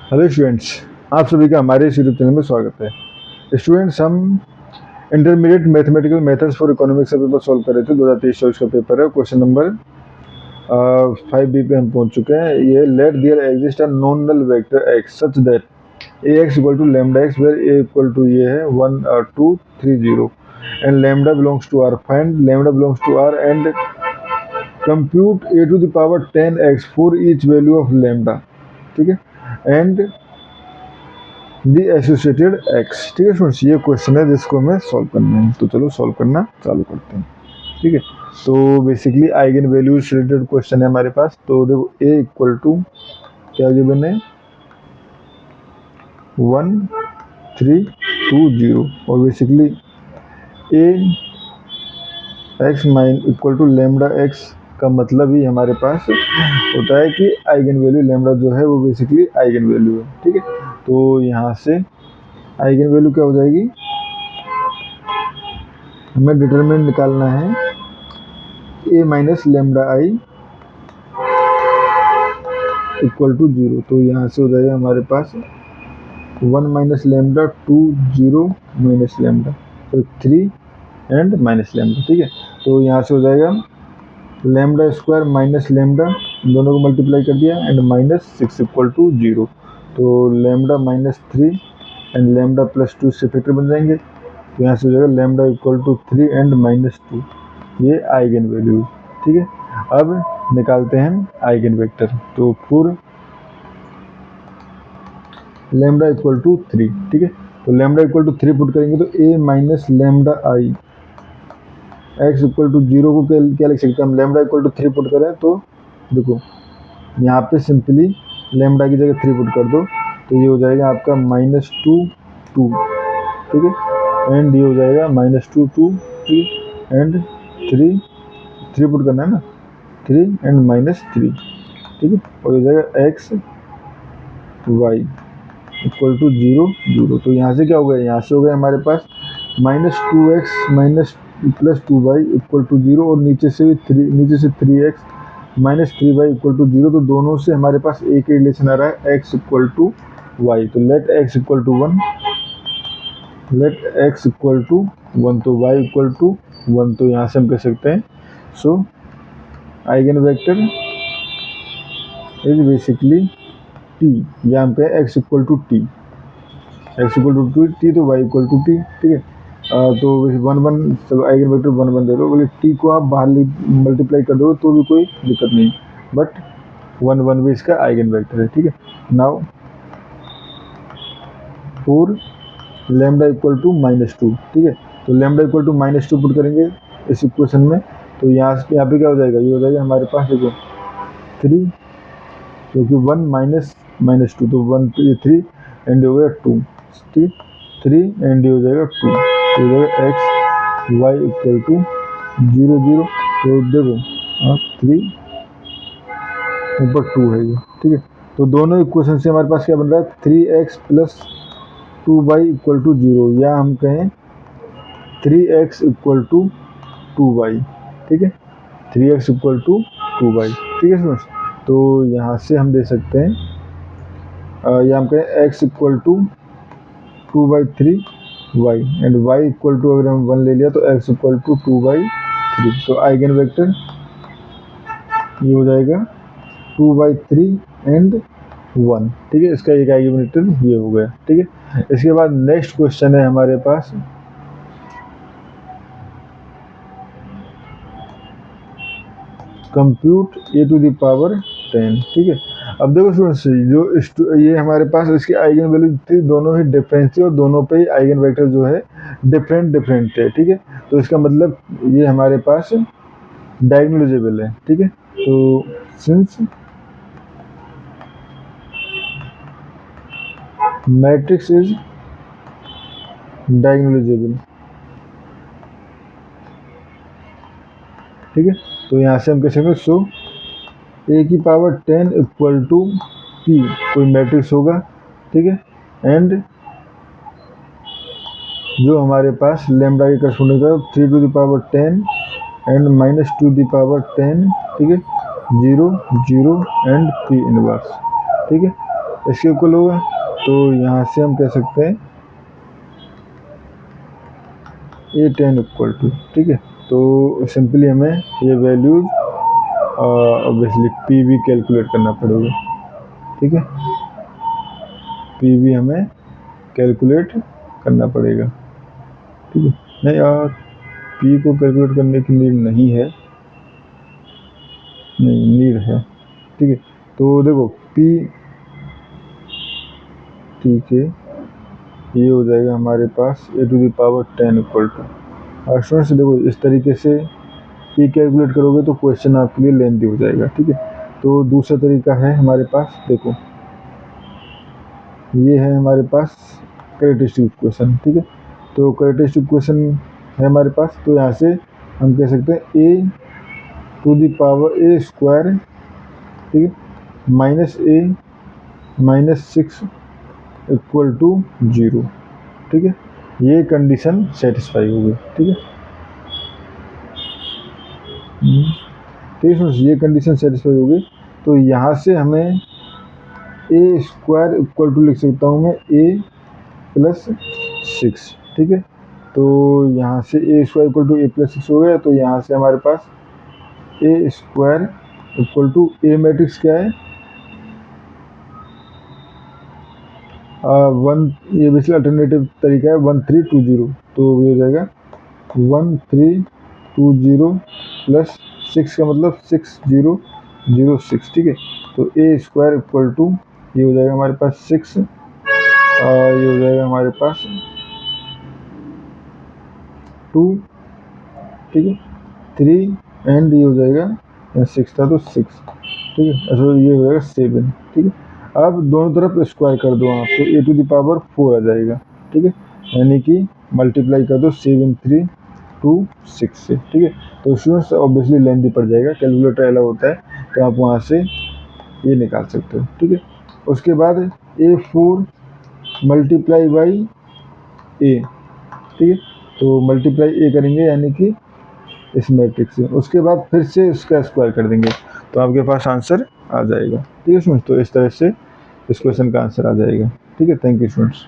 Hello students, आप सभी का हमारे इस यूट्यूब चैनल में स्वागत है। स्टूडेंट्स, हम intermediate mathematical methods for economics का पेपर सॉल्व कर रहे थे। 2023-24 का पेपर है। क्वेश्चन नंबर 5B पे हम पहुंच चुके हैं। ये let there exist a non null vector x such that A x equal to lambda x where A equal to ये है 1 2 3 0 and lambda belongs to R. Find lambda belongs to R and compute A to the power 10x for each value of lambda. ठीक है, and the associated x. ठीक है students, ये question है जिसको हमें सॉल्व करना है। तो चलो सॉल्व करना चालू करते हैं। ठीक है, तो बेसिकली आइगन वैल्यूज से रिलेटेड क्वेश्चन है हमारे पास। तो देखो ए इक्वल टू क्या गिवन है 1 3 2 0 और basically A x minus equal to lambda x का मतलब ही हमारे पास होता है कि आइगन वैल्यू लेमडा जो है वो बेसिकली आइगन वैल्यू है। ठीक है, तो यहाँ से आइगन वैल्यू क्या हो जाएगी, हमें डिटरमिनेंट निकालना है A minus lambda I equal to 0। तो यहाँ से हो जाएगा हमारे पास 1 माइनस लेमडा 2 0 माइनस लेमडा, तो 3 एंड माइनस लेमडा। ठीक है, तो यहाँ से हो जाएगा लेमडा स्क्वायर माइनस लेमडा, दोनों को मल्टीप्लाई कर दिया एंड माइनस 6 इक्वल टू 0। तो lambda minus 3 and lambda plus 2 से फैक्टर बन जाएंगे। तो यहाँ से हो जाएगा lambda equal to 3 and minus 2, ये आइगन वैल्यू। ठीक है, अब निकालते हैं आइगन वेक्टर। तो फॉर लेमडा इक्वल टू 3, ठीक है, तो लेमडा इक्वल टू 3 पुट करेंगे तो A minus lambda I x equal to 0 को क्या लिख सकते हैं हम, लेमडा इक्वल टू 3 पुट करें तो देखो यहाँ पे सिंपली लेमडा की जगह 3 पुट कर दो तो ये हो जाएगा आपका माइनस 2 2। ठीक है, एंड ये हो जाएगा माइनस 2 2, ठीक है, एंड 3 पुट करना है ना, 3 एंड माइनस 3। ठीक है, और हो जाएगा एक्स वाई इक्वल टू 0 0। तो यहाँ से क्या हो गया, यहाँ से हो गया हमारे पास minus 2x minus plus 2y equal to 0 और नीचे से 3x minus 3y equal to 0। तो दोनों से हमारे पास एक रिलेशन आ रहा है x इक्वल टू वाई। तो let x equal to 1, let x equal to 1, तो y इक्वल टू 1। तो यहाँ से हम कह सकते हैं so eigenvector is basically t, या हम कहें x equal to t, x equal to t तो y इक्वल टू टी। ठीक है, तो 1 1 चलो आइगन वेक्टर 1 1 दे दो, बोले टी को आप बाहर मल्टीप्लाई कर दो तो भी कोई दिक्कत नहीं, बट 1 1 भी इसका आइगन वेक्टर है। ठीक है, now for lambda equal to minus 2, ठीक है, तो lambda equal to minus 2 put करेंगे इस इक्वेशन में। तो यहाँ पे क्या हो जाएगा, ये हो जाएगा हमारे पास देखो 3, क्योंकि 1 माइनस माइनस 2 तो 1 तो ये 3 एंड हो गया 2, ठीक, 3 एंड ये हो जाएगा 2, तो हो जाएगा एक्स वाई इक्वल टू 0 0। तो देखो 3 ऊपर 2 है ये। ठीक है, तो दोनों इक्वेशन से हमारे पास क्या बन रहा है 3x plus 2y equal to 0, या हम कहें 3x इक्वल टू 2y। ठीक है, 3x इक्वल टू 2y। ठीक है स्टूडेंट्स, तो यहाँ से हम दे सकते हैं या हम कहें x equal to 2/3y and y equal to, अगर हम 1 ले लिया तो x इक्वल टू 2/3। तो आइगन वेक्टर ये हो जाएगा 2/3 एंड 1। ठीक है, इसका एक आइगन वेक्टर ये हो गया। ठीक है, इसके बाद नेक्स्ट क्वेश्चन है हमारे पास compute A to the power 10। ठीक है, अब देखो स्टूडेंट्स, जो ये हमारे पास इसकी आइगन वैल्यू थी, दोनों ही डिफरेंस थी और दोनों पे ही आइगन वेक्टर जो है डिफरेंट थे। ठीक है, तो इसका मतलब ये हमारे पास डायगोनलाइजेबल है। ठीक है, तो सिंस मैट्रिक्स इज डायगोनलाइजेबल, ठीक है, तो यहाँ से हम कह सकते हैं सो ए की पावर 10 इक्वल टू पी कोई मैट्रिक्स होगा। ठीक है, एंड जो हमारे पास लेमडा की करस्पॉन्डिंग है 3 to the power 10 and minus 2 the power 10। ठीक है, 0 0 एंड पी इनवर्स। ठीक है, इसके इक्वल होगा, तो यहाँ से हम कह सकते हैं A10 इक्वल टू, ठीक है। तो सिंपली हमें ये वैल्यूज ऑब्वियसली पी भी कैलकुलेट करना पड़ेगा, ठीक है। पी भी हमें कैलकुलेट करना पड़ेगा, ठीक है। नहीं यार, पी को कैलकुलेट करने की नीड नहीं है, नहीं नीड है, ठीक है। तो देखो पी, ठीक है, ये हो जाएगा हमारे पास A⁻10 इक्वल टू। और स्टूडेंट्स देखो इस तरीके से पी कैलकुलेट करोगे तो क्वेश्चन आपके लिए लेंथी हो जाएगा, ठीक है। तो दूसरा तरीका है हमारे पास, देखो ये है हमारे पास कैरेक्टरिस्टिक इक्वेशन, ठीक है। तो कैरेक्टरिस्टिक इक्वेशन है हमारे पास, तो यहाँ से हम कह सकते हैं A⁻A², ठीक है, -A-6 इक्वल टू 0, ठीक है। ये कंडीशन सेटिस्फाई होगी, ठीक है। ठीक है, ये कंडीशन सेटिस्फाई होगी, तो यहाँ से हमें A² इक्वल टू लिख सकता हूँ मैं A+6, ठीक है। तो यहाँ से A² इक्वल टू A+6 हो गया, तो यहाँ से हमारे पास A² equal to A matrix क्या है, 1, ये बेसिकली अल्टरनेटिव तरीका है 1320, तो ये हो जाएगा 1320 प्लस 6 का मतलब 6006, ठीक है। तो A² इक्वल टू ये हो जाएगा हमारे पास 6, और ये हो जाएगा हमारे पास 2, ठीक है, 3 एंड ये हो जाएगा 6 था तो 6, ठीक है। अच्छा ये हो जाएगा 7, ठीक है। अब दोनों तरफ स्क्वायर कर दो आप, तो A⁴ आ जाएगा, ठीक है। यानी कि मल्टीप्लाई कर दो 7 3 2 6 से, ठीक है। तो स्टूडेंट्स ऑब्वियसली लेंथी पड़ जाएगा, कैलकुलेटर अलग होता है, तो आप वहाँ से ये निकाल सकते हो, ठीक है। उसके बाद A4 मल्टीप्लाई बाई A, ठीक है। तो मल्टीप्लाई A करेंगे यानी कि इस मैट्रिक्स से, उसके बाद फिर से इसका स्क्वायर कर देंगे, तो आपके पास आंसर आ जाएगा, ठीक है स्टूडेंट्स। तो इस तरह से इस क्वेश्चन का आंसर आ जाएगा, ठीक है। Thank you students.